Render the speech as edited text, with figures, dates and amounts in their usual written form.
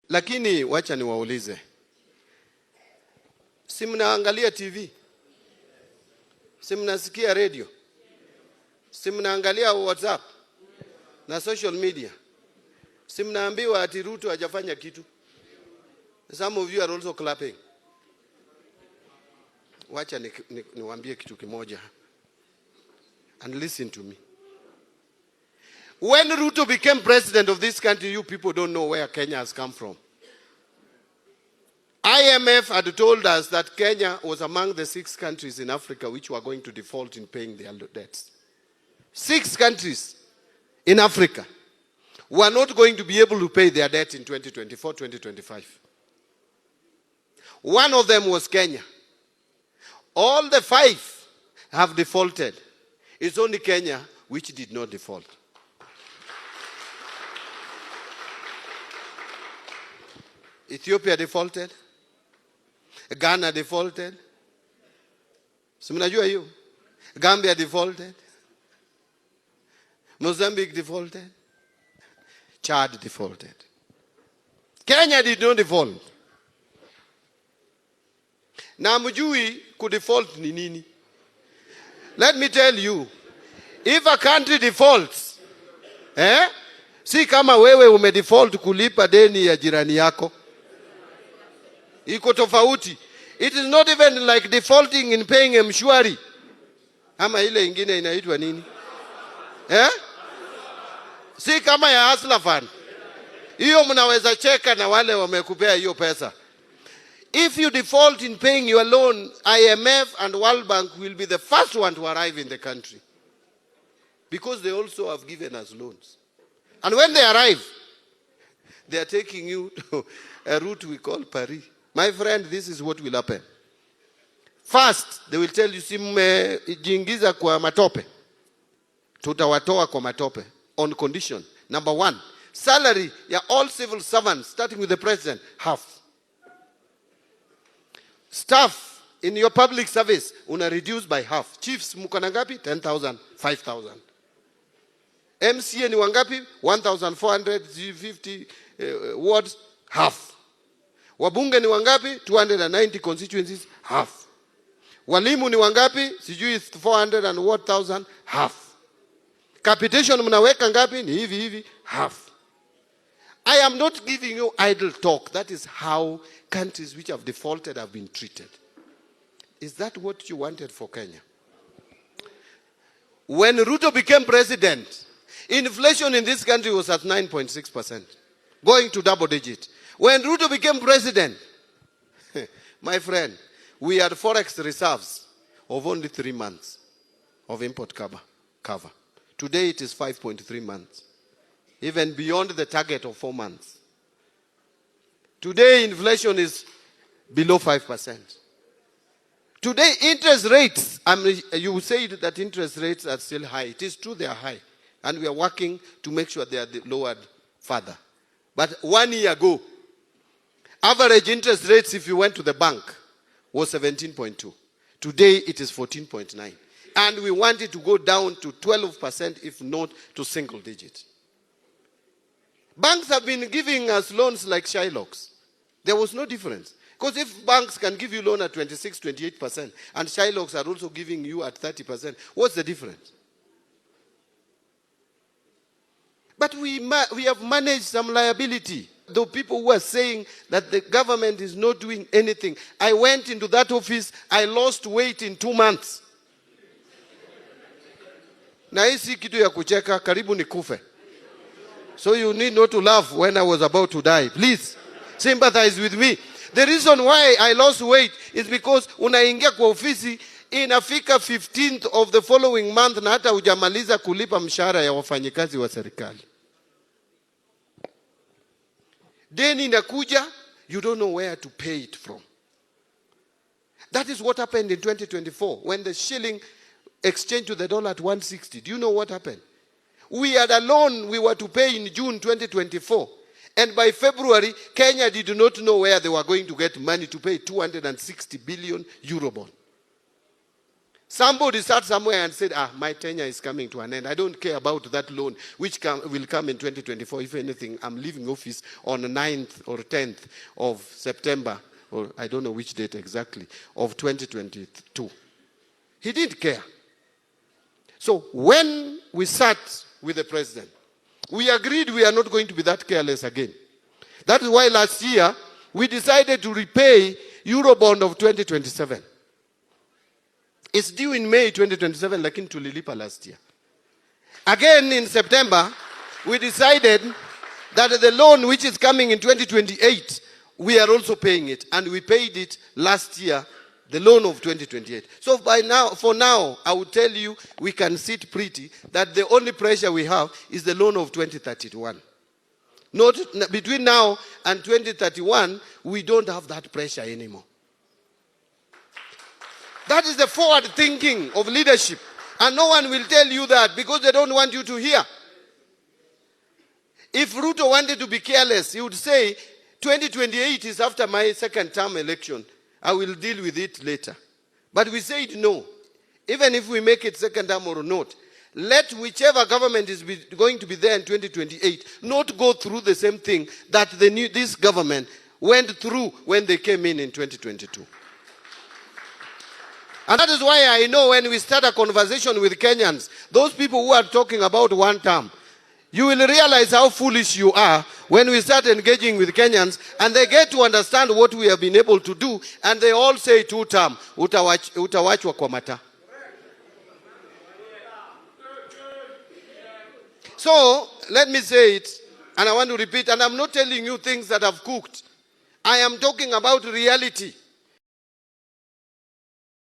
Lakini wacha niwaulize. Si mnaangalia TV? Si mnasikia radio? Si mnaangalia WhatsApp na social media? Si mnaambiwa ati Ruto hajafanya kitu? Some of you are also clapping. Wacha niwaambie kitu kimoja. And listen to me. When Ruto became president of this country, you people don't know where Kenya has come from. IMF had told us that Kenya was among the 6 countries in Africa which were going to default in paying their debts. 6 countries in Africa were not going to be able to pay their debt in 2024, 2025. One of them was Kenya. All the 5 have defaulted. It's only Kenya which did not default. Ethiopia defaulted. Ghana defaulted. Si mnajua hiyo? Gambia defaulted. Mozambique defaulted. Chad defaulted. Kenya did not default. Na mjui kudefault ni nini? Let me tell you, if a country defaults, si kama wewe umedefault kulipa deni ya jirani yako. Iko tofauti. It is not even like defaulting in paying mshwari. Ama ile ingine inaitwa nini? Si kama ya Hustler Fund. Hiyo mnaweza cheka na wale wamekupea hiyo pesa. If you default in paying your loan, IMF and World Bank will be the first one to arrive in the country. Because they also have given us loans. And when they arrive, they are taking you to a route we call Paris. My friend, this is what will happen. First, they will tell you, jingiza kwa matope. Tutawatoa kwa matope. On condition. Number 1, salary ya all civil servants, starting with the president, half. Staff in your public service, una reduce by half. Chiefs, mko na ngapi? 10,000, 5,000. MCA ni wangapi? 1,450 wards, half. Wabunge ni wangapi? 290 constituencies, half. Walimu ni wangapi? Sijui 400 and what thousand, half. Capitation mnaweka ngapi? Ni hivi, half. I am not giving you idle talk. That is how countries which have defaulted have been treated. Is that what you wanted for Kenya? When Ruto became president, inflation in this country was at 9.6%, going to double digit. When Ruto became president, my friend, we had forex reserves of only 3 months of import cover. Today it is 5.3 months, even beyond the target of 4 months. Today inflation is below 5%. Today interest rates, you say that interest rates are still high. It is true they are high. And we are working to make sure they are lowered further. But 1 year ago, average interest rates, if you went to the bank, was 17.2. Today, it is 14.9. And we want it to go down to 12%, if not to single digit. Banks have been giving us loans like Shylocks. There was no difference. Because if banks can give you loan at 26, 28%, and Shylocks are also giving you at 30%, what's the difference? But we have managed some liability. The people who are saying that the government is not doing anything. I went into that office, I lost weight in 2 months. Na hii si kitu ya kucheka, karibu nikufe. So you need not to laugh when I was about to die. Please, sympathize with me. The reason why I lost weight is because unaingia kwa ofisi, inafika 15th of the following month na hata hujamaliza kulipa mshahara ya wafanyikazi wa serikali. Deni inakuja, you don't know where to pay it from. That is what happened in 2024 when the shilling exchanged to the dollar at 160. Do you know what happened? We had a loan we were to pay in June 2024. And by February, Kenya did not know where they were going to get money to pay 260 billion euro bond. Somebody sat somewhere and said, my tenure is coming to an end. I don't care about that loan, which will come in 2024. If anything, I'm leaving office on the 9th or 10th of September, or I don't know which date exactly, of 2022. He didn't care. So when we sat with the president, we agreed we are not going to be that careless again. That is why last year, we decided to repay Eurobond of 2027. It's due in May 2027, lakini tulilipa last year. Again in September, we decided that the loan which is coming in 2028, we are also paying it. And we paid it last year, the loan of 2028. So for now, I will tell you, we can sit pretty that the only pressure we have is the loan of 2031. Not between now and 2031, we don't have that pressure anymore. That is the forward thinking of leadership. And no one will tell you that because they don't want you to hear. If Ruto wanted to be careless, he would say, 2028 is after my second term election. I will deal with it later. But we said no. Even if we make it second term or not, let whichever government is going to be there in 2028 not go through the same thing that this government went through when they came in 2022. And that is why I know when we start a conversation with Kenyans, those people who are talking about one term, you will realize how foolish you are when we start engaging with Kenyans and they get to understand what we have been able to do and they all say 2 term, utawachwa kwa mata. So, let me say it, and I want to repeat, and I'm not telling you things that I've cooked. I am talking about reality.